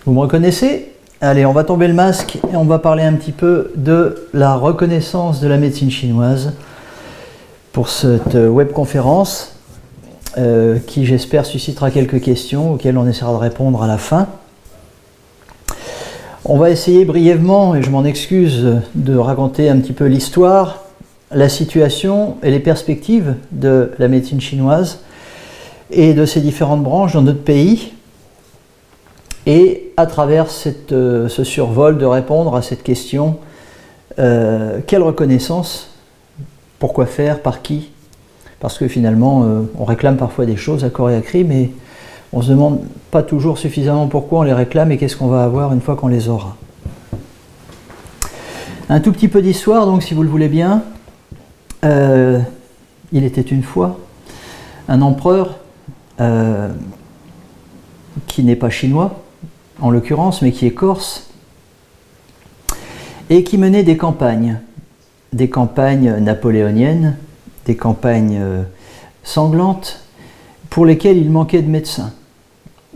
Vous me reconnaissez? Allez, on va tomber le masque et on va parler un petit peu de la reconnaissance de la médecine chinoise pour cette webconférence qui, j'espère, suscitera quelques questions auxquelles on essaiera de répondre à la fin. On va essayer brièvement, et je m'en excuse, de raconter un petit peu l'histoire, la situation et les perspectives de la médecine chinoise et de ses différentes branches dans notre pays, et à travers ce survol de répondre à cette question, quelle reconnaissance, pourquoi faire, par qui? Parce que finalement on réclame parfois des choses à corps et à cri, mais on ne se demande pas toujours suffisamment pourquoi on les réclame et qu'est-ce qu'on va avoir une fois qu'on les aura. Un tout petit peu d'histoire donc, si vous le voulez bien. Il était une fois un empereur qui n'est pas chinois en l'occurrence, mais qui est corse, et qui menait des campagnes napoléoniennes, des campagnes sanglantes, pour lesquelles il manquait de médecins.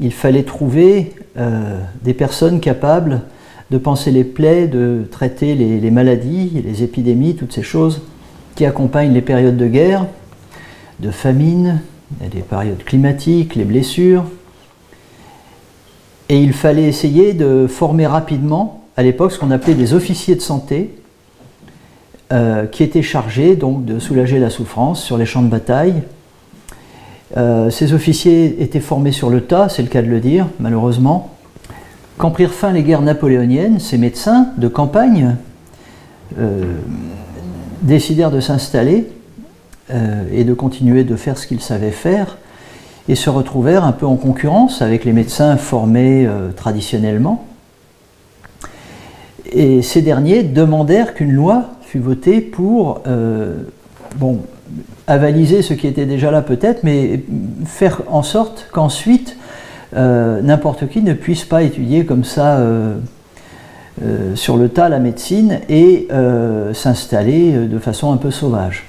Il fallait trouver des personnes capables de panser les plaies, de traiter les maladies, les épidémies, toutes ces choses qui accompagnent les périodes de guerre, de famine, les périodes climatiques, les blessures. Et il fallait essayer de former rapidement, à l'époque, ce qu'on appelait des officiers de santé, qui étaient chargés donc de soulager la souffrance sur les champs de bataille. Ces officiers étaient formés sur le tas, c'est le cas de le dire, malheureusement. Quand prirent fin les guerres napoléoniennes, ces médecins de campagne décidèrent de s'installer et de continuer de faire ce qu'ils savaient faire, et se retrouvèrent un peu en concurrence avec les médecins formés traditionnellement. Et ces derniers demandèrent qu'une loi fût votée pour avaliser ce qui était déjà là peut-être, mais faire en sorte qu'ensuite n'importe qui ne puisse pas étudier comme ça sur le tas la médecine et s'installer de façon un peu sauvage.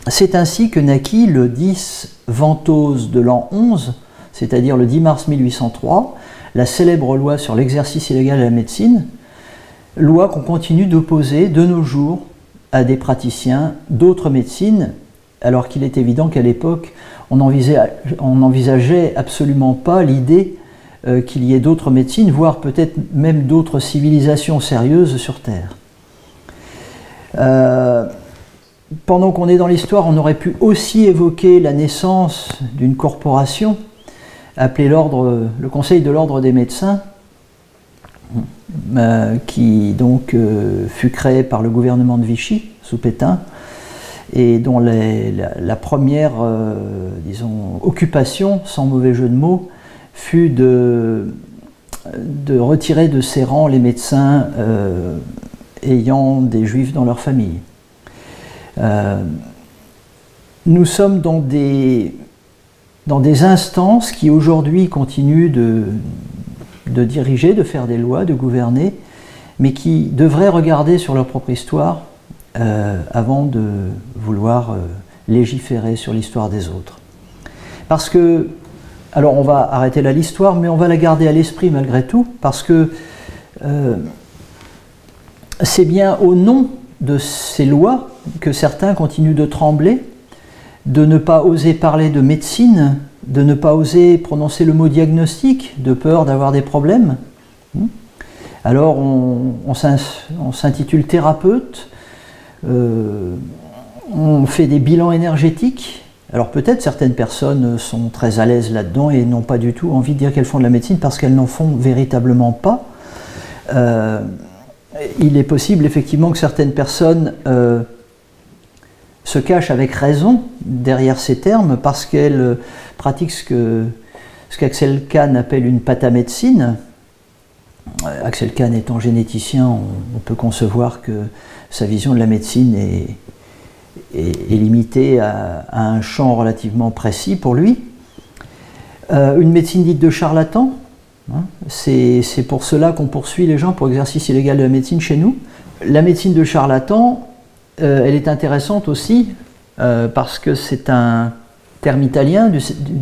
C'est ainsi que naquit le 10 Ventose de l'an 11, c'est-à-dire le 10 mars 1803, la célèbre loi sur l'exercice illégal de la médecine, loi qu'on continue d'opposer de nos jours à des praticiens d'autres médecines, alors qu'il est évident qu'à l'époque, on n'envisageait absolument pas l'idée qu'il y ait d'autres médecines, voire peut-être même d'autres civilisations sérieuses sur Terre. Pendant qu'on est dans l'histoire, on aurait pu aussi évoquer la naissance d'une corporation appelée le Conseil de l'Ordre des médecins, qui donc fut créé par le gouvernement de Vichy, sous Pétain, et dont la première disons, occupation, sans mauvais jeu de mots, fut de retirer de ses rangs les médecins ayant des juifs dans leur famille. Nous sommes dans des instances qui aujourd'hui continuent de diriger, de faire des lois, de gouverner, mais qui devraient regarder sur leur propre histoire avant de vouloir légiférer sur l'histoire des autres. Parce que, alors on va arrêter là l'histoire, mais on va la garder à l'esprit malgré tout, parce que c'est bien au nom de ces lois que certains continuent de trembler, de ne pas oser parler de médecine, de ne pas oser prononcer le mot diagnostic, de peur d'avoir des problèmes. Alors on s'intitule thérapeute, on fait des bilans énergétiques. Alors peut-être certaines personnes sont très à l'aise là-dedans et n'ont pas du tout envie de dire qu'elles font de la médecine parce qu'elles n'en font véritablement pas. Il est possible effectivement que certaines personnes se cachent avec raison derrière ces termes parce qu'elles pratiquent ce qu'Axel Kahn appelle une patamédecine. Axel Kahn étant généticien, on peut concevoir que sa vision de la médecine est limitée à un champ relativement précis pour lui. Une médecine dite de charlatan, hein, c'est pour cela qu'on poursuit les gens pour exercice illégal de la médecine chez nous. La médecine de charlatan, elle est intéressante aussi parce que c'est un terme italien du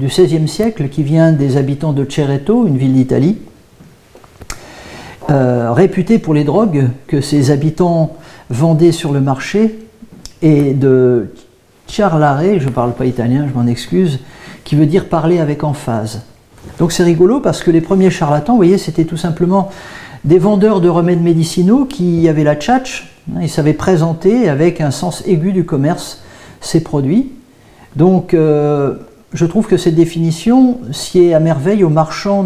XVIe siècle qui vient des habitants de Cerreto, une ville d'Italie, réputé pour les drogues que ses habitants vendaient sur le marché, et de ciarlare, je ne parle pas italien, je m'en excuse, qui veut dire parler avec emphase. Donc c'est rigolo parce que les premiers charlatans, vous voyez, c'était tout simplement des vendeurs de remèdes médicinaux qui avaient la tchatch, hein, ils savaient présenter avec un sens aigu du commerce ces produits. Donc je trouve que cette définition sied à merveille aux marchands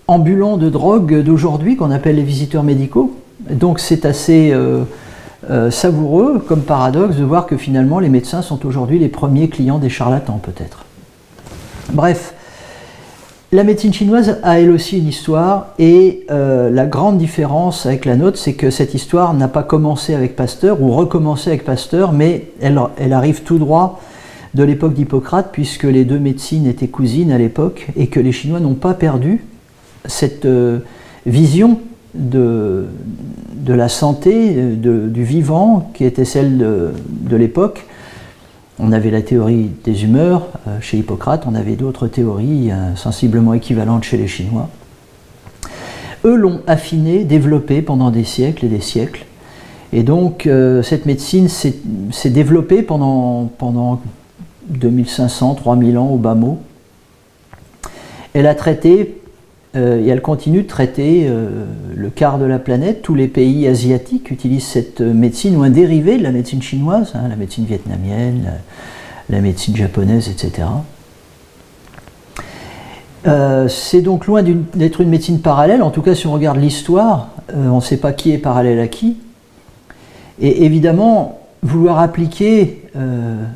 ambulants de drogue d'aujourd'hui qu'on appelle les visiteurs médicaux. Donc c'est assez savoureux comme paradoxe de voir que finalement les médecins sont aujourd'hui les premiers clients des charlatans peut-être. Bref, la médecine chinoise a elle aussi une histoire, et la grande différence avec la nôtre, c'est que cette histoire n'a pas commencé avec Pasteur ou recommencé avec Pasteur, mais elle arrive tout droit de l'époque d'Hippocrate, puisque les deux médecines étaient cousines à l'époque, et que les Chinois n'ont pas perdu cette vision de la santé, du vivant, qui était celle de l'époque. On avait la théorie des humeurs chez Hippocrate, on avait d'autres théories sensiblement équivalentes chez les Chinois. Eux l'ont affiné, développé pendant des siècles et des siècles. Et donc cette médecine s'est développée pendant 2500, 3000 ans au bas mot. Elle a traité, et elle continue de traiter le quart de la planète. Tous les pays asiatiques utilisent cette médecine ou un dérivé de la médecine chinoise, hein, la médecine vietnamienne, la médecine japonaise, etc. C'est donc loin d'être une médecine parallèle, en tout cas si on regarde l'histoire, on ne sait pas qui est parallèle à qui. Et évidemment, vouloir appliquer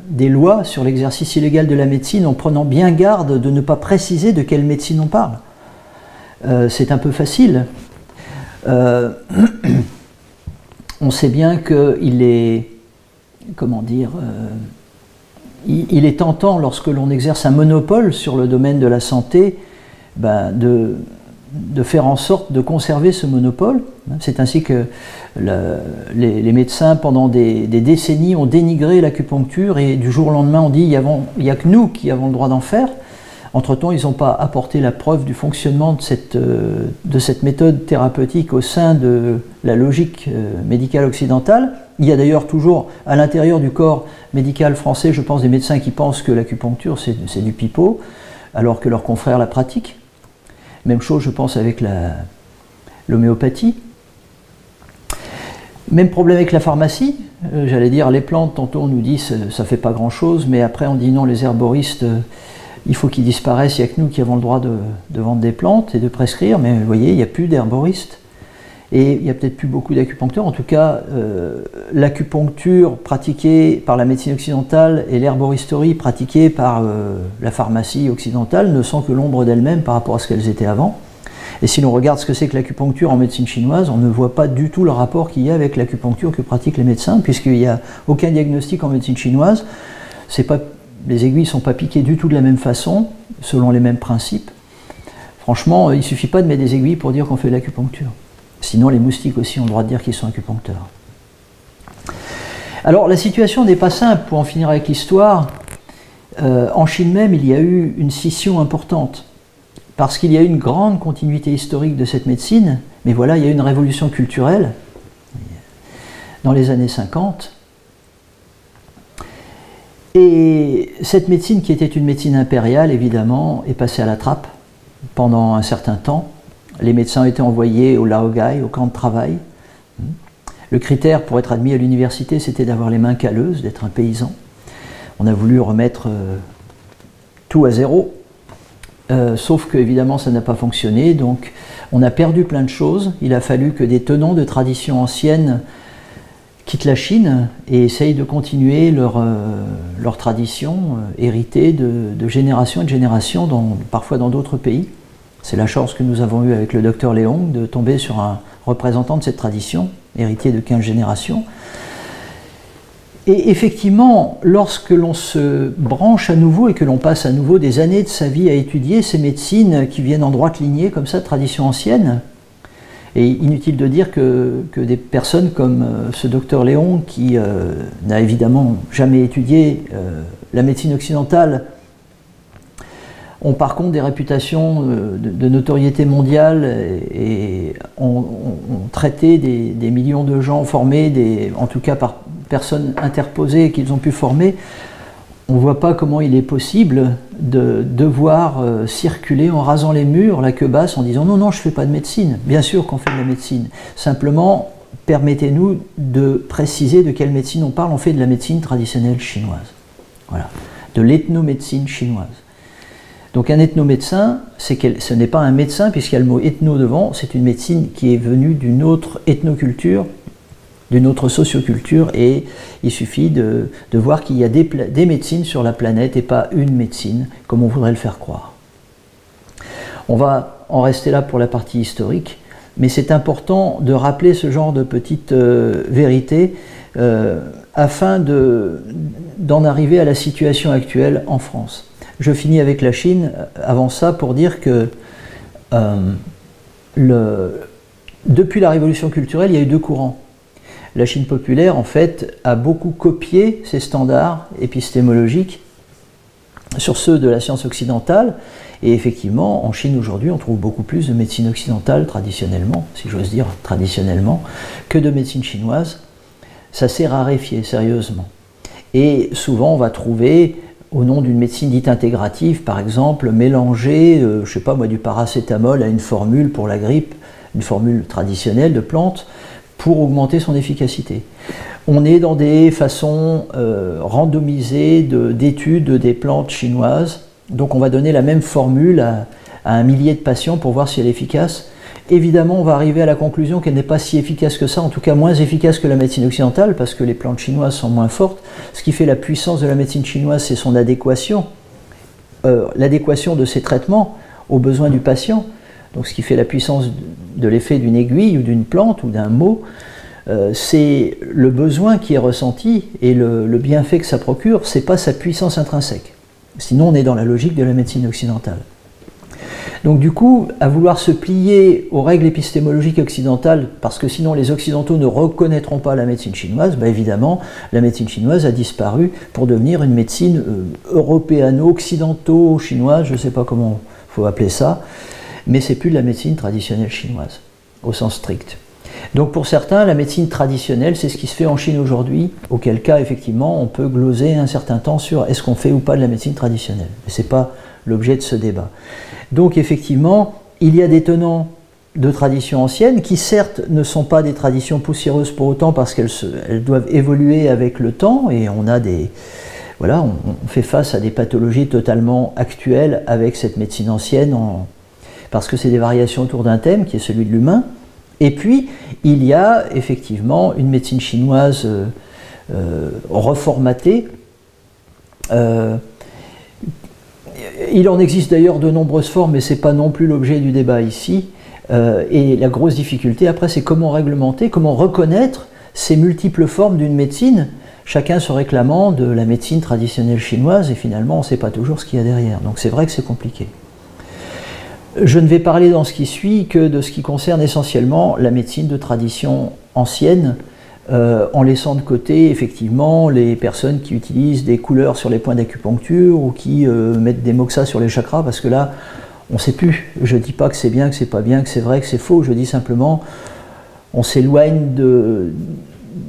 des lois sur l'exercice illégal de la médecine en prenant bien garde de ne pas préciser de quelle médecine on parle. C'est un peu facile. On sait bien qu'il est, comment dire, il est tentant lorsque l'on exerce un monopole sur le domaine de la santé, ben, de faire en sorte de conserver ce monopole. C'est ainsi que les médecins pendant des décennies ont dénigré l'acupuncture, et du jour au lendemain on dit il n'y a que nous qui avons le droit d'en faire. Entre-temps, ils n'ont pas apporté la preuve du fonctionnement de cette méthode thérapeutique au sein de la logique médicale occidentale. Il y a d'ailleurs toujours à l'intérieur du corps médical français, je pense, des médecins qui pensent que l'acupuncture c'est du pipeau, alors que leurs confrères la pratiquent. Même chose, je pense, avec l'homéopathie. Même problème avec la pharmacie. J'allais dire, les plantes, tantôt on nous dit ça ne fait pas grand-chose, mais après on dit non, les herboristes, il faut qu'ils disparaissent, il n'y a que nous qui avons le droit de vendre des plantes et de prescrire, mais vous voyez, il n'y a plus d'herboristes. Et il n'y a peut-être plus beaucoup d'acupuncteurs. En tout cas, l'acupuncture pratiquée par la médecine occidentale et l'herboristerie pratiquée par la pharmacie occidentale ne sont que l'ombre d'elles-mêmes par rapport à ce qu'elles étaient avant. Et si l'on regarde ce que c'est que l'acupuncture en médecine chinoise, on ne voit pas du tout le rapport qu'il y a avec l'acupuncture que pratiquent les médecins, puisqu'il n'y a aucun diagnostic en médecine chinoise. Les aiguilles ne sont pas piquées du tout de la même façon, selon les mêmes principes. Franchement, il ne suffit pas de mettre des aiguilles pour dire qu'on fait de l'acupuncture. Sinon, les moustiques aussi ont le droit de dire qu'ils sont acupuncteurs. Alors, la situation n'est pas simple, pour en finir avec l'histoire. En Chine même, il y a eu une scission importante, parce qu'il y a eu une grande continuité historique de cette médecine, mais voilà, il y a eu une révolution culturelle dans les années 50. Et cette médecine, qui était une médecine impériale, évidemment, est passée à la trappe pendant un certain temps. Les médecins ont été envoyés au laogai, au camp de travail. Le critère pour être admis à l'université, c'était d'avoir les mains calleuses, d'être un paysan. On a voulu remettre tout à zéro, sauf que, évidemment, ça n'a pas fonctionné. Donc, on a perdu plein de choses. Il a fallu que des tenants de traditions anciennes quittent la Chine et essayent de continuer leur tradition héritée de génération et de génération, parfois dans d'autres pays. C'est la chance que nous avons eue avec le docteur Léong de tomber sur un représentant de cette tradition, héritier de 15 générations. Et effectivement, lorsque l'on se branche à nouveau et que l'on passe à nouveau des années de sa vie à étudier ces médecines qui viennent en droite lignée, comme ça, de tradition ancienne, et inutile de dire que des personnes comme ce docteur Léong, qui n'a évidemment jamais étudié la médecine occidentale, ont par contre des réputations de notoriété mondiale et ont traité des millions de gens formés, en tout cas par personnes interposées qu'ils ont pu former. On ne voit pas comment il est possible de devoir circuler en rasant les murs, la queue basse, en disant non, non, je ne fais pas de médecine. Bien sûr qu'on fait de la médecine. Simplement, permettez-nous de préciser de quelle médecine on parle. On fait de la médecine traditionnelle chinoise. Voilà. De l'ethnomédecine chinoise. Donc un ethnomédecin, ce n'est pas un médecin puisqu'il y a le mot ethno devant, c'est une médecine qui est venue d'une autre ethnoculture, d'une autre socioculture, et il suffit de voir qu'il y a des médecines sur la planète et pas une médecine, comme on voudrait le faire croire. On va en rester là pour la partie historique, mais c'est important de rappeler ce genre de petites vérités afin d'en arriver à la situation actuelle en France. Je finis avec la Chine, avant ça, pour dire que depuis la révolution culturelle, il y a eu deux courants. La Chine populaire, en fait, a beaucoup copié ses standards épistémologiques sur ceux de la science occidentale. Et effectivement, en Chine aujourd'hui, on trouve beaucoup plus de médecine occidentale, traditionnellement, si j'ose dire traditionnellement, que de médecine chinoise. Ça s'est raréfié, sérieusement. Et souvent, on va trouver, au nom d'une médecine dite intégrative, par exemple, mélanger, je ne sais pas moi, du paracétamol à une formule pour la grippe, une formule traditionnelle de plante, pour augmenter son efficacité. On est dans des façons randomisées d'études des plantes chinoises, donc on va donner la même formule à un millier de patients pour voir si elle est efficace. Évidemment, on va arriver à la conclusion qu'elle n'est pas si efficace que ça, en tout cas moins efficace que la médecine occidentale, parce que les plantes chinoises sont moins fortes. Ce qui fait la puissance de la médecine chinoise, c'est son adéquation, l'adéquation de ses traitements aux besoins du patient. Donc ce qui fait la puissance de l'effet d'une aiguille ou d'une plante ou d'un mot, c'est le besoin qui est ressenti et le bienfait que ça procure, c'est pas sa puissance intrinsèque. Sinon on est dans la logique de la médecine occidentale. Donc du coup, à vouloir se plier aux règles épistémologiques occidentales, parce que sinon les Occidentaux ne reconnaîtront pas la médecine chinoise, bah évidemment, la médecine chinoise a disparu pour devenir une médecine européano-occidentaux-chinoise, je ne sais pas comment il faut appeler ça, mais c'est plus de la médecine traditionnelle chinoise, au sens strict. Donc pour certains, la médecine traditionnelle, c'est ce qui se fait en Chine aujourd'hui, auquel cas, effectivement, on peut gloser un certain temps sur est-ce qu'on fait ou pas de la médecine traditionnelle. Mais ce n'est pas l'objet de ce débat. Donc effectivement, il y a des tenants de traditions anciennes qui certes ne sont pas des traditions poussiéreuses pour autant parce qu'elles doivent évoluer avec le temps et on a des... Voilà, on fait face à des pathologies totalement actuelles avec cette médecine ancienne parce que c'est des variations autour d'un thème qui est celui de l'humain. Et puis, il y a effectivement une médecine chinoise reformatée. Il en existe d'ailleurs de nombreuses formes, mais ce n'est pas non plus l'objet du débat ici. Et la grosse difficulté, après, c'est comment réglementer, comment reconnaître ces multiples formes d'une médecine, chacun se réclamant de la médecine traditionnelle chinoise, et finalement, on ne sait pas toujours ce qu'il y a derrière. Donc c'est vrai que c'est compliqué. Je ne vais parler dans ce qui suit que de ce qui concerne essentiellement la médecine de tradition ancienne, en laissant de côté effectivement les personnes qui utilisent des couleurs sur les points d'acupuncture ou qui mettent des moxas sur les chakras, parce que là, on ne sait plus. Je ne dis pas que c'est bien, que c'est pas bien, que c'est vrai, que c'est faux, je dis simplement on s'éloigne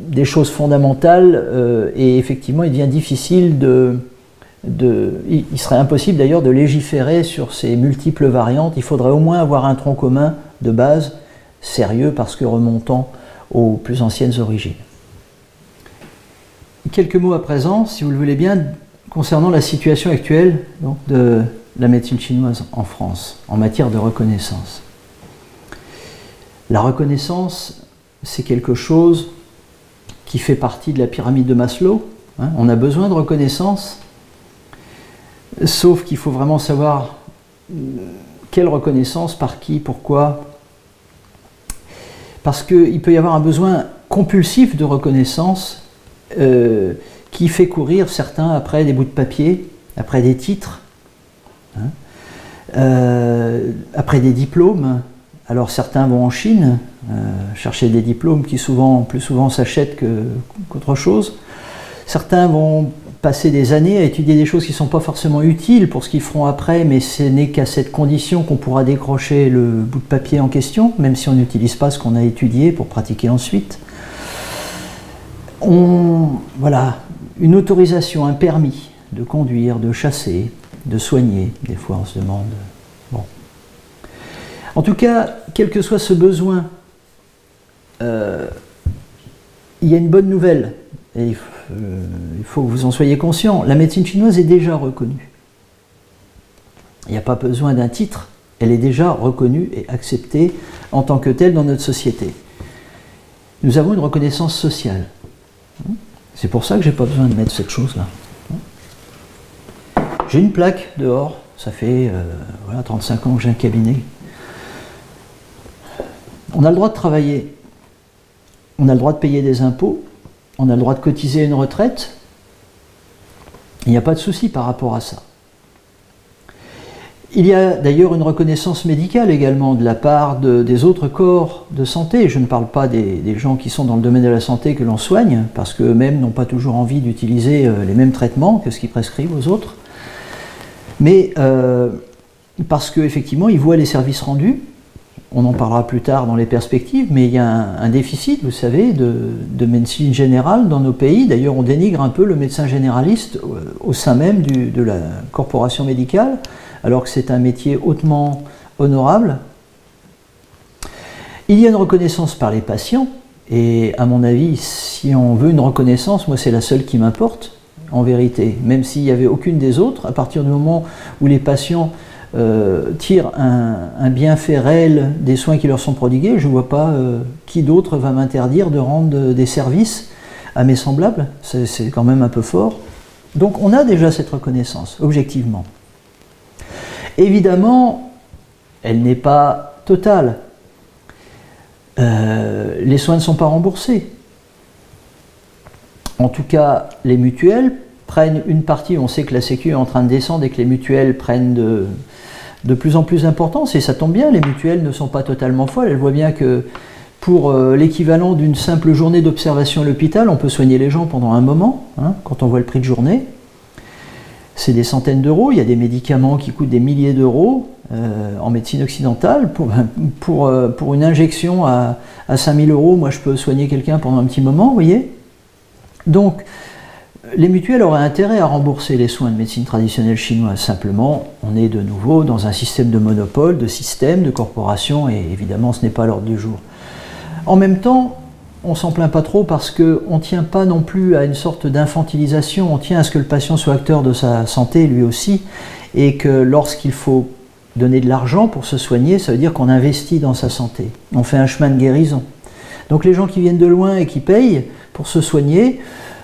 des choses fondamentales et effectivement il devient difficile il serait impossible d'ailleurs de légiférer sur ces multiples variantes. Il faudrait au moins avoir un tronc commun de base sérieux parce que remontant aux plus anciennes origines. Quelques mots à présent, si vous le voulez bien, concernant la situation actuelle donc, de la médecine chinoise en France en matière de reconnaissance. La reconnaissance, c'est quelque chose qui fait partie de la pyramide de Maslow. Hein. On a besoin de reconnaissance. Sauf qu'il faut vraiment savoir quelle reconnaissance, par qui, pourquoi. Parce qu'il peut y avoir un besoin compulsif de reconnaissance qui fait courir certains après des bouts de papier, après des titres, hein, après des diplômes. Alors certains vont en Chine chercher des diplômes qui plus souvent s'achètent qu'autre chose. Certains vont passer des années à étudier des choses qui ne sont pas forcément utiles pour ce qu'ils feront après, mais ce n'est qu'à cette condition qu'on pourra décrocher le bout de papier en question, même si on n'utilise pas ce qu'on a étudié pour pratiquer ensuite. Voilà, une autorisation, un permis de conduire, de chasser, de soigner, des fois on se demande. Bon. En tout cas, quel que soit ce besoin, il y a une bonne nouvelle, et il faut que vous en soyez conscients. La médecine chinoise est déjà reconnue. Il n'y a pas besoin d'un titre, elle est déjà reconnue et acceptée en tant que telle dans notre société. Nous avons une reconnaissance sociale. C'est pour ça que je n'ai pas besoin de mettre cette chose-là. J'ai une plaque dehors, ça fait voilà, 35 ans que j'ai un cabinet. On a le droit de travailler, on a le droit de payer des impôts, on a le droit de cotiser une retraite. Il n'y a pas de souci par rapport à ça. Il y a d'ailleurs une reconnaissance médicale également de la part des autres corps de santé. Je ne parle pas des gens qui sont dans le domaine de la santé que l'on soigne, parce qu'eux-mêmes n'ont pas toujours envie d'utiliser les mêmes traitements que ce qu'ils prescrivent aux autres, mais parce qu'effectivement ils voient les services rendus. On en parlera plus tard dans les perspectives, mais il y a un déficit, vous savez, de médecine générale dans nos pays. D'ailleurs, on dénigre un peu le médecin généraliste au sein même de la corporation médicale, alors que c'est un métier hautement honorable. Il y a une reconnaissance par les patients, et à mon avis, si on veut une reconnaissance, moi c'est la seule qui m'importe, en vérité. Même s'il n'y avait aucune des autres, à partir du moment où les patients tirent un bienfait réel des soins qui leur sont prodigués, je ne vois pas qui d'autre va m'interdire de rendre des services à mes semblables. C'est quand même un peu fort. Donc on a déjà cette reconnaissance, objectivement. Évidemment, elle n'est pas totale. Les soins ne sont pas remboursés. En tout cas, les mutuelles prennent une partie. On sait que la Sécu est en train de descendre et que les mutuelles prennent de plus en plus d'importance. Et ça tombe bien, les mutuelles ne sont pas totalement folles. Elles voient bien que pour l'équivalent d'une simple journée d'observation à l'hôpital, on peut soigner les gens pendant un moment, hein, quand on voit le prix de journée. C'est des centaines d'euros. Il y a des médicaments qui coûtent des milliers d'euros en médecine occidentale. Pour une injection à 5000 euros, moi je peux soigner quelqu'un pendant un petit moment, vous voyez. Donc, les mutuelles auraient intérêt à rembourser les soins de médecine traditionnelle chinoise. Simplement, on est de nouveau dans un système de monopole, de système, de corporation, et évidemment, ce n'est pas à l'ordre du jour. En même temps, on ne s'en plaint pas trop parce qu'on ne tient pas non plus à une sorte d'infantilisation, on tient à ce que le patient soit acteur de sa santé lui aussi, et que lorsqu'il faut donner de l'argent pour se soigner, ça veut dire qu'on investit dans sa santé. On fait un chemin de guérison. Donc les gens qui viennent de loin et qui payent pour se soigner,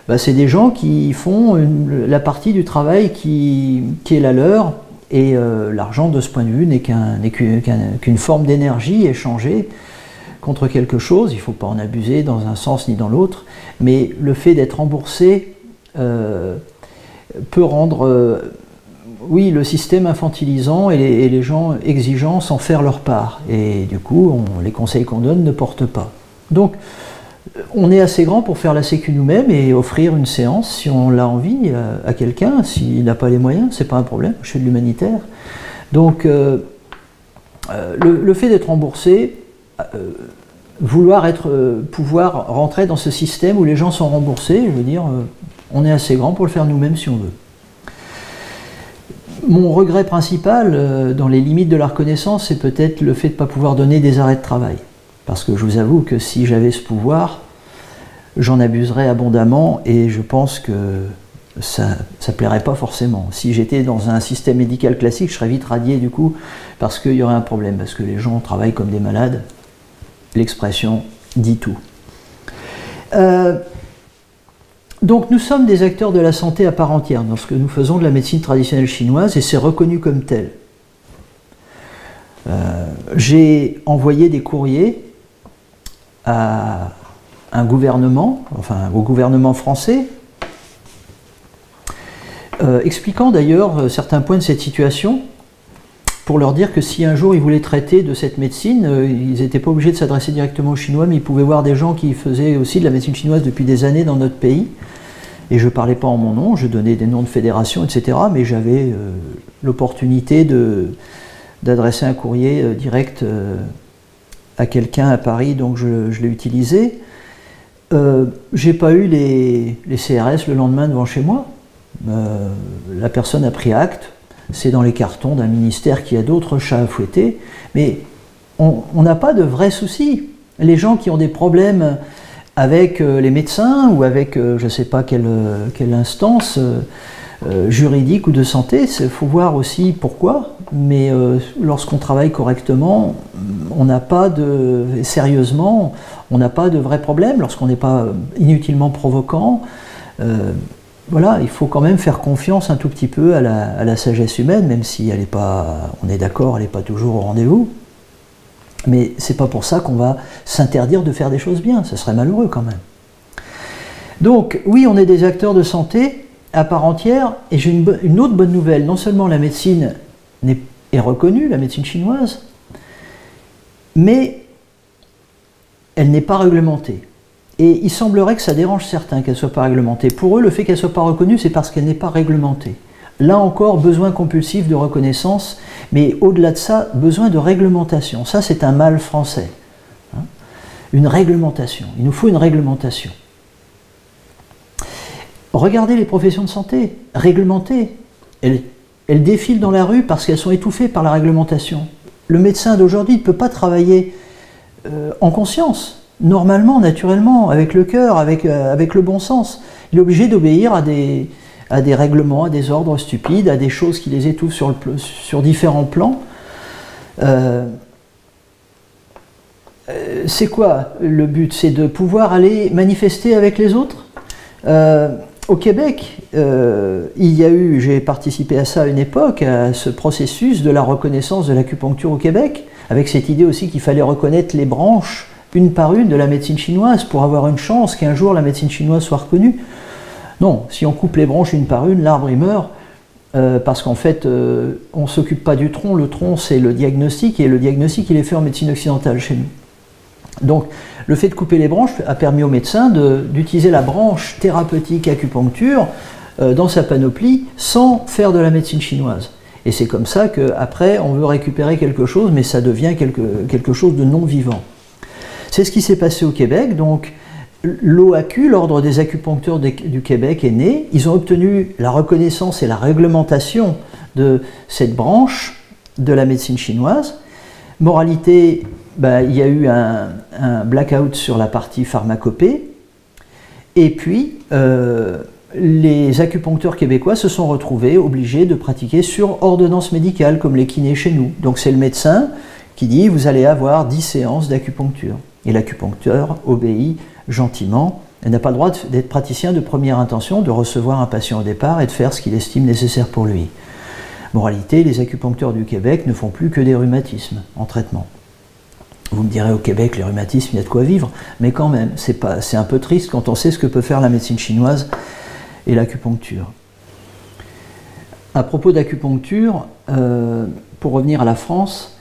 bah, c'est des gens qui font la partie du travail qui est la leur, et l'argent de ce point de vue n'est qu'une forme d'énergie échangée contre quelque chose. Il ne faut pas en abuser dans un sens ni dans l'autre, mais le fait d'être remboursé peut rendre oui, le système infantilisant et les gens exigeants sans faire leur part, et du coup les conseils qu'on donne ne portent pas. Donc on est assez grand pour faire la sécu nous-mêmes et offrir une séance si on l'a envie à quelqu'un. S'il n'a pas les moyens, c'est pas un problème, je fais de l'humanitaire. Donc le fait d'être remboursé, pouvoir rentrer dans ce système où les gens sont remboursés, je veux dire, on est assez grand pour le faire nous-mêmes si on veut. Mon regret principal, dans les limites de la reconnaissance, c'est peut-être le fait de ne pas pouvoir donner des arrêts de travail. Parce que je vous avoue que si j'avais ce pouvoir, j'en abuserais abondamment, et je pense que ça ne plairait pas forcément. Si j'étais dans un système médical classique, je serais vite radié du coup, parce qu'il y aurait un problème, parce que les gens travaillent comme des malades. L'expression dit tout. Donc nous sommes des acteurs de la santé à part entière dans ce que nous faisons de la médecine traditionnelle chinoise, et c'est reconnu comme tel. J'ai envoyé des courriers à un gouvernement, enfin au gouvernement français, expliquant d'ailleurs certains points de cette situation, pour leur dire que si un jour ils voulaient traiter de cette médecine, ils n'étaient pas obligés de s'adresser directement aux Chinois, mais ils pouvaient voir des gens qui faisaient aussi de la médecine chinoise depuis des années dans notre pays, Et je ne parlais pas en mon nom, je donnais des noms de fédérations, etc. Mais j'avais l'opportunité d'adresser un courrier direct à quelqu'un à Paris, donc je l'ai utilisé. J'ai pas eu les CRS le lendemain devant chez moi. La personne a pris acte, c'est dans les cartons d'un ministère qui a d'autres chats à fouetter, mais on n'a pas de vrais soucis. Les gens qui ont des problèmes avec les médecins ou avec je ne sais pas quelle instance juridique ou de santé, il faut voir aussi pourquoi, mais lorsqu'on travaille correctement, on n'a pas de, sérieusement, on n'a pas de vrais problèmes, lorsqu'on n'est pas inutilement provoquant. Voilà, il faut quand même faire confiance un tout petit peu à la sagesse humaine, même si elle n'est pas, on est d'accord, elle n'est pas toujours au rendez-vous. Mais c'est pas pour ça qu'on va s'interdire de faire des choses bien, ça serait malheureux quand même. Donc oui, on est des acteurs de santé à part entière, et j'ai une autre bonne nouvelle, non seulement la médecine est reconnue, la médecine chinoise, mais elle n'est pas réglementée. Et il semblerait que ça dérange certains qu'elle ne soit pas réglementée. Pour eux, le fait qu'elle ne soit pas reconnue, c'est parce qu'elle n'est pas réglementée. Là encore, besoin compulsif de reconnaissance, mais au-delà de ça, besoin de réglementation. Ça, c'est un mal français. Hein, une réglementation. Il nous faut une réglementation. Regardez les professions de santé, réglementées. Elles défilent dans la rue parce qu'elles sont étouffées par la réglementation. Le médecin d'aujourd'hui ne peut pas travailler en conscience. Normalement, naturellement, avec le cœur, avec le bon sens. Il est obligé d'obéir à des règlements, à des ordres stupides, à des choses qui les étouffent sur différents plans. C'est quoi le but? C'est de pouvoir aller manifester avec les autres. Au Québec, il y a eu, j'ai participé à ça à une époque, à ce processus de la reconnaissance de l'acupuncture au Québec, avec cette idée aussi qu'il fallait reconnaître les branches une par une de la médecine chinoise pour avoir une chance qu'un jour la médecine chinoise soit reconnue. Non, si on coupe les branches une par une, l'arbre il meurt, parce qu'en fait on ne s'occupe pas du tronc, le tronc c'est le diagnostic, et le diagnostic il est fait en médecine occidentale chez nous. Donc le fait de couper les branches a permis aux médecins d'utiliser la branche thérapeutique acupuncture dans sa panoplie sans faire de la médecine chinoise. Et c'est comme ça qu'après on veut récupérer quelque chose, mais ça devient quelque chose de non vivant. C'est ce qui s'est passé au Québec. Donc l'OAQ, l'Ordre des acupuncteurs du Québec, est né. Ils ont obtenu la reconnaissance et la réglementation de cette branche de la médecine chinoise. Moralité, il y a eu un blackout sur la partie pharmacopée. Et puis, les acupuncteurs québécois se sont retrouvés obligés de pratiquer sur ordonnance médicale, comme les kinés chez nous. Donc c'est le médecin qui dit « vous allez avoir 10 séances d'acupuncture ». Et l'acupuncteur obéit gentiment. Elle n'a pas le droit d'être praticien de première intention, de recevoir un patient au départ et de faire ce qu'il estime nécessaire pour lui. Moralité, les acupuncteurs du Québec ne font plus que des rhumatismes en traitement. Vous me direz, au Québec, les rhumatismes, il y a de quoi vivre, mais quand même, c'est un peu triste quand on sait ce que peut faire la médecine chinoise et l'acupuncture. À propos d'acupuncture, pour revenir à la France,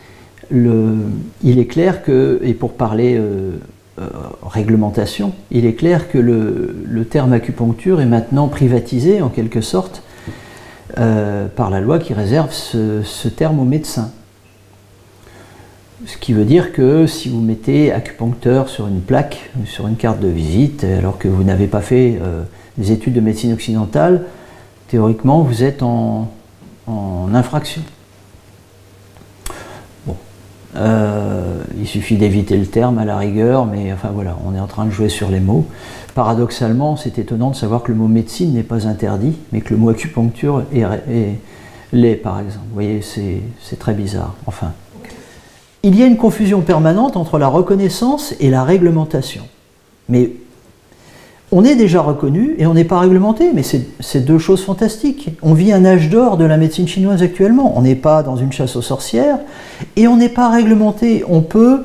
il est clair que, et pour parler réglementation, il est clair que le terme acupuncture est maintenant privatisé en quelque sorte par la loi qui réserve ce terme aux médecins. Ce qui veut dire que si vous mettez acupuncteur sur une plaque, sur une carte de visite, alors que vous n'avez pas fait des études de médecine occidentale, théoriquement vous êtes en infraction. Bon. Il suffit d'éviter le terme à la rigueur, mais enfin voilà, on est en train de jouer sur les mots. Paradoxalement, c'est étonnant de savoir que le mot médecine n'est pas interdit, mais que le mot acupuncture l'est, par exemple. Vous voyez, c'est très bizarre. Enfin, il y a une confusion permanente entre la reconnaissance et la réglementation. Mais on est déjà reconnu et on n'est pas réglementé, mais c'est deux choses fantastiques. On vit un âge d'or de la médecine chinoise actuellement. On n'est pas dans une chasse aux sorcières et on n'est pas réglementé. On peut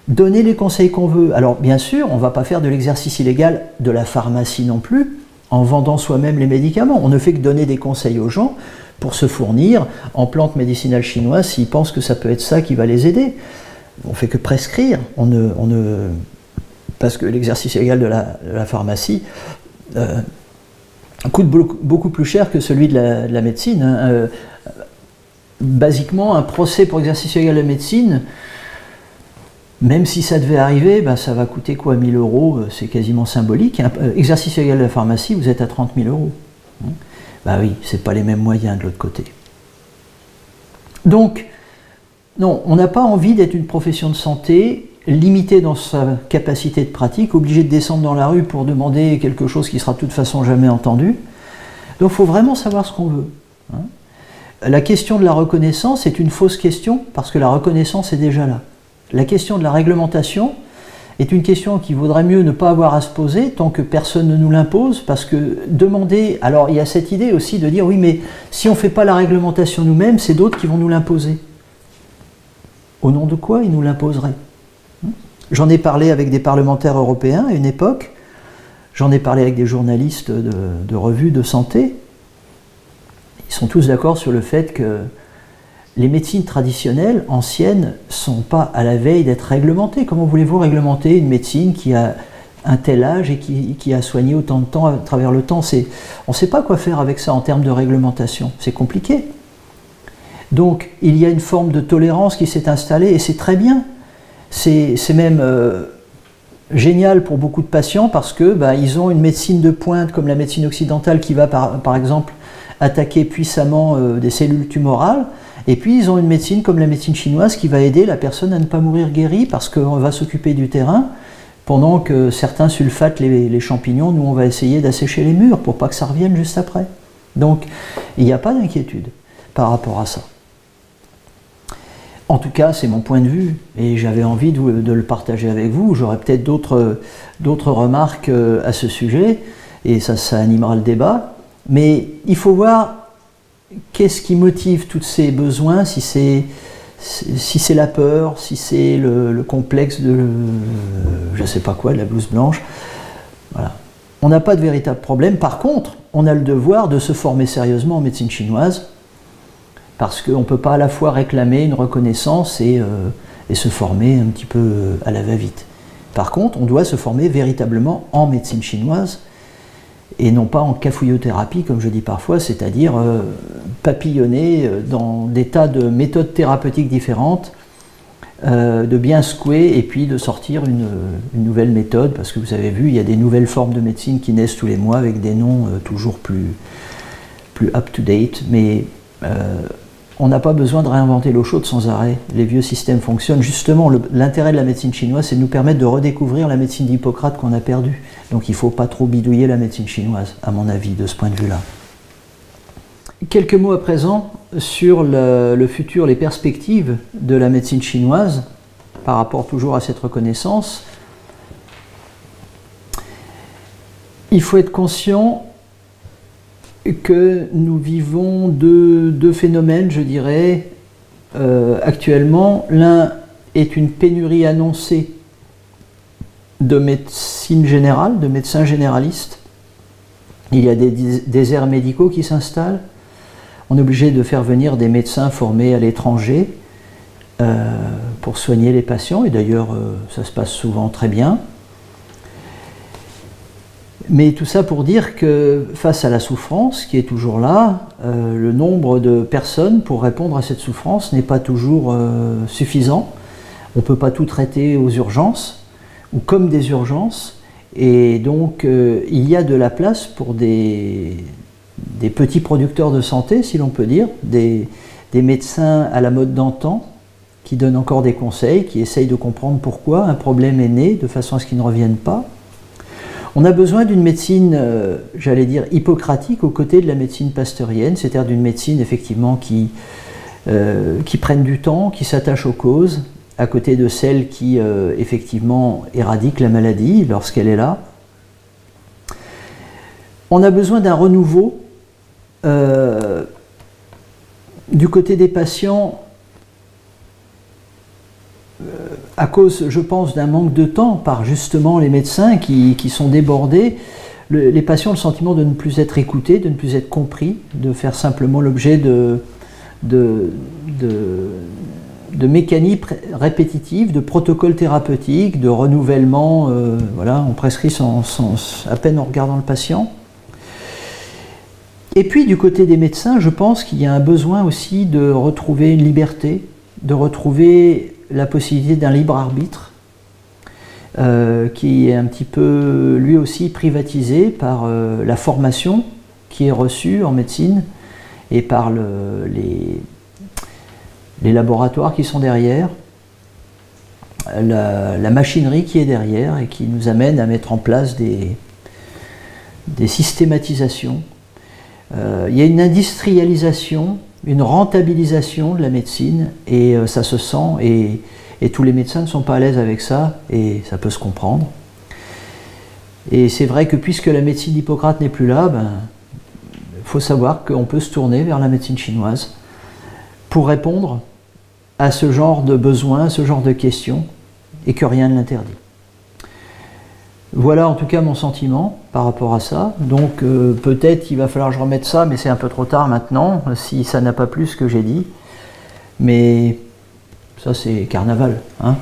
donner les conseils qu'on veut. Alors bien sûr, on ne va pas faire de l'exercice illégal de la pharmacie non plus, en vendant soi-même les médicaments. On ne fait que donner des conseils aux gens pour se fournir en plantes médicinales chinoises s'ils pensent que ça peut être ça qui va les aider. On ne fait que prescrire. Parce que l'exercice illégal de la pharmacie coûte beaucoup plus cher que celui de la médecine. Hein. Basiquement, un procès pour exercice illégal de la médecine, même si ça devait arriver, ben ça va coûter quoi, 1000 €, c'est quasiment symbolique. Exercice illégal de la pharmacie, vous êtes à 30 000 €. Ben oui, c'est pas les mêmes moyens de l'autre côté. Donc, non, on n'a pas envie d'être une profession de santé limitée dans sa capacité de pratique, obligée de descendre dans la rue pour demander quelque chose qui sera de toute façon jamais entendu. Donc il faut vraiment savoir ce qu'on veut. Hein. La question de la reconnaissance est une fausse question, parce que la reconnaissance est déjà là. La question de la réglementation est une question qu'il vaudrait mieux ne pas avoir à se poser tant que personne ne nous l'impose, parce que demander... Alors il y a cette idée aussi de dire, oui, mais si on ne fait pas la réglementation nous-mêmes, c'est d'autres qui vont nous l'imposer. Au nom de quoi ils nous l'imposeraient? J'en ai parlé avec des parlementaires européens à une époque, j'en ai parlé avec des journalistes de revues de santé. Ils sont tous d'accord sur le fait que les médecines traditionnelles, anciennes, ne sont pas à la veille d'être réglementées. Comment voulez-vous réglementer une médecine qui a un tel âge et qui a soigné autant de temps à travers le temps? On ne sait pas quoi faire avec ça en termes de réglementation, c'est compliqué. Donc il y a une forme de tolérance qui s'est installée et c'est très bien. C'est même génial pour beaucoup de patients parce que ils ont une médecine de pointe comme la médecine occidentale qui va par exemple attaquer puissamment des cellules tumorales, et puis ils ont une médecine comme la médecine chinoise qui va aider la personne à ne pas mourir guérie parce qu'on va s'occuper du terrain pendant que certains sulfatent les champignons, nous on va essayer d'assécher les murs pour pas que ça revienne juste après. Donc il n'y a pas d'inquiétude par rapport à ça. En tout cas, c'est mon point de vue, et j'avais envie de le partager avec vous. J'aurai peut-être d'autres remarques à ce sujet, et ça animera le débat. Mais il faut voir qu'est-ce qui motive tous ces besoins, si c'est la peur, si c'est le complexe de, je ne sais pas quoi, de la blouse blanche. Voilà. On n'a pas de véritable problème. Par contre, on a le devoir de se former sérieusement en médecine chinoise, parce qu'on ne peut pas à la fois réclamer une reconnaissance et se former un petit peu à la va-vite. Par contre, on doit se former véritablement en médecine chinoise et non pas en cafouillothérapie, comme je dis parfois, c'est-à-dire papillonner dans des tas de méthodes thérapeutiques différentes, de bien secouer et puis de sortir une nouvelle méthode, parce que vous avez vu, il y a des nouvelles formes de médecine qui naissent tous les mois avec des noms toujours plus up-to-date, mais on n'a pas besoin de réinventer l'eau chaude sans arrêt. Les vieux systèmes fonctionnent. Justement, l'intérêt de la médecine chinoise, c'est de nous permettre de redécouvrir la médecine d'Hippocrate qu'on a perdue. Donc il ne faut pas trop bidouiller la médecine chinoise, à mon avis, de ce point de vue-là. Quelques mots à présent sur le futur, les perspectives de la médecine chinoise, par rapport toujours à cette reconnaissance. Il faut être conscient que nous vivons deux phénomènes, je dirais, actuellement. L'un est une pénurie annoncée de médecine générale, de médecins généralistes. Il y a des déserts médicaux qui s'installent. On est obligé de faire venir des médecins formés à l'étranger pour soigner les patients, et d'ailleurs ça se passe souvent très bien. Mais tout ça pour dire que face à la souffrance qui est toujours là, le nombre de personnes pour répondre à cette souffrance n'est pas toujours suffisant. On ne peut pas tout traiter aux urgences ou comme des urgences, et donc il y a de la place pour des petits producteurs de santé, si l'on peut dire, des médecins à la mode d'antan qui donnent encore des conseils, qui essayent de comprendre pourquoi un problème est né de façon à ce qu'il ne revienne pas. On a besoin d'une médecine, j'allais dire, hippocratique aux côtés de la médecine pasteurienne, c'est-à-dire d'une médecine effectivement qui prenne du temps, qui s'attache aux causes, à côté de celle qui effectivement éradique la maladie lorsqu'elle est là. On a besoin d'un renouveau du côté des patients à cause, je pense, d'un manque de temps par justement les médecins qui sont débordés. Les patients ont le sentiment de ne plus être écoutés, de ne plus être compris, de faire simplement l'objet de mécaniques répétitives, de protocoles thérapeutiques, de renouvellement. Voilà, on prescrit à peine en regardant le patient. Et puis du côté des médecins, je pense qu'il y a un besoin aussi de retrouver une liberté, de retrouver la possibilité d'un libre arbitre, qui est un petit peu lui aussi privatisé par la formation qui est reçue en médecine et par les laboratoires qui sont derrière, la machinerie qui est derrière et qui nous amène à mettre en place des systématisations. Il y a une industrialisation, une rentabilisation de la médecine et ça se sent et tous les médecins ne sont pas à l'aise avec ça et ça peut se comprendre. Et c'est vrai que puisque la médecine d'Hippocrate n'est plus là, il faut savoir qu'on peut se tourner vers la médecine chinoise pour répondre à ce genre de besoins, ce genre de questions et que rien ne l'interdit. Voilà en tout cas mon sentiment par rapport à ça. Donc peut-être qu'il va falloir que je remette ça, mais c'est un peu trop tard maintenant, si ça n'a pas plu ce que j'ai dit. Mais ça c'est carnaval. Hein.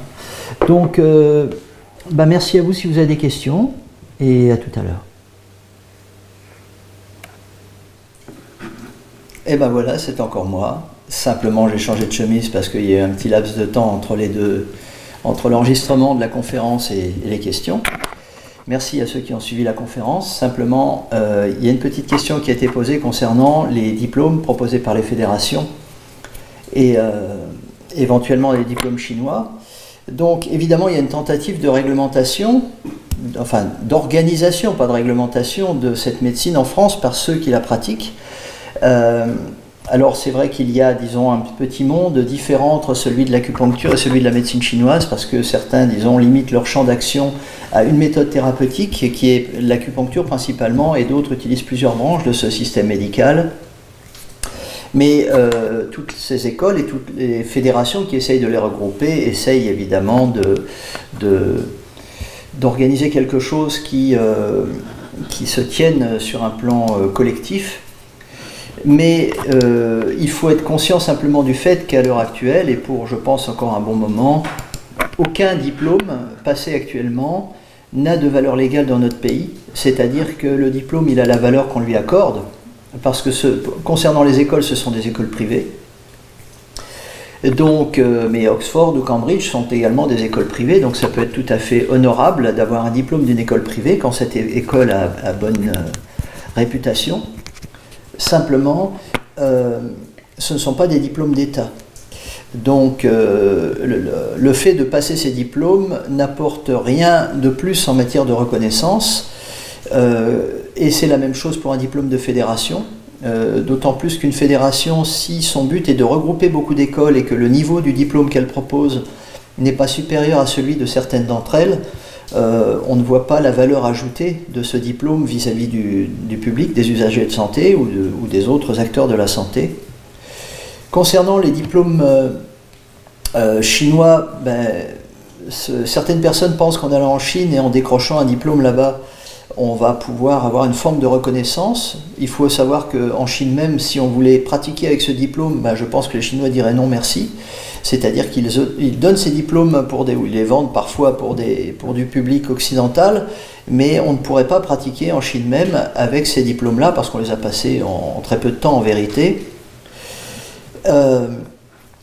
Donc merci à vous si vous avez des questions, et à tout à l'heure. Et ben voilà, c'est encore moi. Simplement j'ai changé de chemise parce qu'il y a eu un petit laps de temps entre les deux, entre l'enregistrement de la conférence et les questions. Merci à ceux qui ont suivi la conférence. Simplement, il y a une petite question qui a été posée concernant les diplômes proposés par les fédérations et éventuellement les diplômes chinois. Donc, évidemment, il y a une tentative de réglementation, enfin d'organisation, pas de réglementation, de cette médecine en France par ceux qui la pratiquent. Alors c'est vrai qu'il y a, disons, un petit monde différent entre celui de l'acupuncture et celui de la médecine chinoise, parce que certains, disons, limitent leur champ d'action à une méthode thérapeutique, qui est l'acupuncture principalement, et d'autres utilisent plusieurs branches de ce système médical. Mais toutes ces écoles et toutes les fédérations qui essayent de les regrouper essayent évidemment d'organiser quelque chose qui se tienne sur un plan collectif. Mais il faut être conscient simplement du fait qu'à l'heure actuelle, et pour je pense encore un bon moment, aucun diplôme passé actuellement n'a de valeur légale dans notre pays. C'est-à-dire que le diplôme, il a la valeur qu'on lui accorde, parce que concernant les écoles, ce sont des écoles privées. Donc, mais Oxford ou Cambridge sont également des écoles privées, donc ça peut être tout à fait honorable d'avoir un diplôme d'une école privée quand cette école a bonne réputation. Simplement, ce ne sont pas des diplômes d'État. Donc, le fait de passer ces diplômes n'apporte rien de plus en matière de reconnaissance. Et c'est la même chose pour un diplôme de fédération. D'autant plus qu'une fédération, si son but est de regrouper beaucoup d'écoles et que le niveau du diplôme qu'elle propose n'est pas supérieur à celui de certaines d'entre elles, on ne voit pas la valeur ajoutée de ce diplôme vis-à-vis du public, des usagers de santé ou des autres acteurs de la santé. Concernant les diplômes chinois, certaines personnes pensent qu'en allant en Chine et en décrochant un diplôme là-bas, on va pouvoir avoir une forme de reconnaissance. Il faut savoir qu'en Chine même, si on voulait pratiquer avec ce diplôme, je pense que les Chinois diraient non merci. C'est-à-dire qu'ils donnent ces diplômes ou ils les vendent parfois pour du public occidental, mais on ne pourrait pas pratiquer en Chine même avec ces diplômes-là, parce qu'on les a passés en très peu de temps en vérité.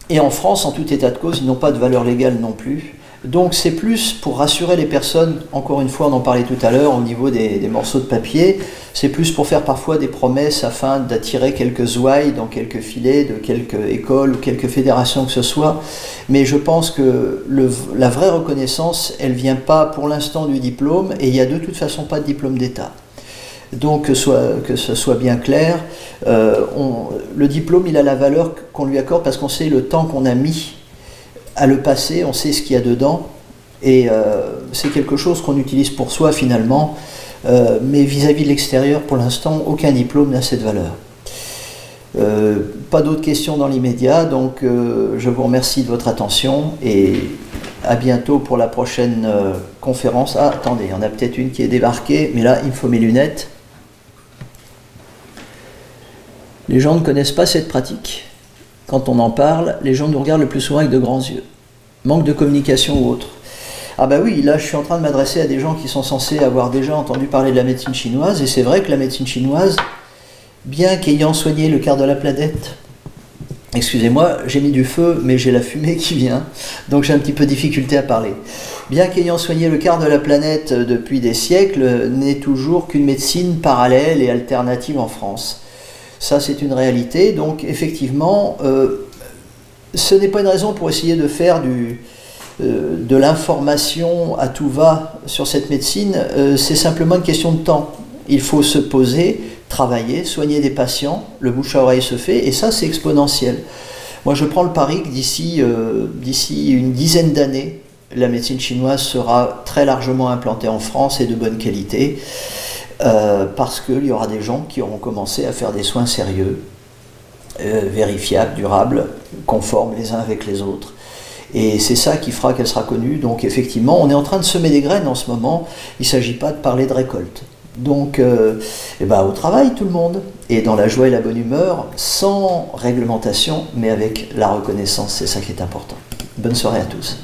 Et en France, en tout état de cause, ils n'ont pas de valeur légale non plus. Donc c'est plus pour rassurer les personnes, encore une fois on en parlait tout à l'heure au niveau des morceaux de papier, c'est plus pour faire parfois des promesses afin d'attirer quelques ouailles dans quelques filets de quelques écoles ou quelques fédérations que ce soit. Mais je pense que la vraie reconnaissance, elle ne vient pas pour l'instant du diplôme, et il n'y a de toute façon pas de diplôme d'État. Donc que ce soit bien clair, le diplôme il a la valeur qu'on lui accorde parce qu'on sait le temps qu'on a mis à le passer, on sait ce qu'il y a dedans, et c'est quelque chose qu'on utilise pour soi finalement, mais vis-à-vis de l'extérieur, pour l'instant, aucun diplôme n'a cette valeur. Pas d'autres questions dans l'immédiat, donc je vous remercie de votre attention, et à bientôt pour la prochaine conférence. Ah, attendez, il y en a peut-être une qui est débarquée, mais là, il me faut mes lunettes. Les gens ne connaissent pas cette pratique. Quand on en parle, les gens nous regardent le plus souvent avec de grands yeux. Manque de communication ou autre. Ah bah oui, là je suis en train de m'adresser à des gens qui sont censés avoir déjà entendu parler de la médecine chinoise, et c'est vrai que la médecine chinoise, bien qu'ayant soigné le quart de la planète, excusez-moi, j'ai mis du feu, mais j'ai la fumée qui vient, donc j'ai un petit peu de difficulté à parler. Bien qu'ayant soigné le quart de la planète depuis des siècles, n'est toujours qu'une médecine parallèle et alternative en France. Ça, c'est une réalité. Donc, effectivement, ce n'est pas une raison pour essayer de faire de l'information à tout va sur cette médecine. C'est simplement une question de temps. Il faut se poser, travailler, soigner des patients, le bouche à oreille se fait, et ça, c'est exponentiel. Moi, je prends le pari que d'ici une dizaine d'années, la médecine chinoise sera très largement implantée en France et de bonne qualité, parce qu'il y aura des gens qui auront commencé à faire des soins sérieux, vérifiables, durables, conformes les uns avec les autres. Et c'est ça qui fera qu'elle sera connue. Donc effectivement, on est en train de semer des graines en ce moment, il ne s'agit pas de parler de récolte. Donc au travail tout le monde, et dans la joie et la bonne humeur, sans réglementation, mais avec la reconnaissance, c'est ça qui est important. Bonne soirée à tous.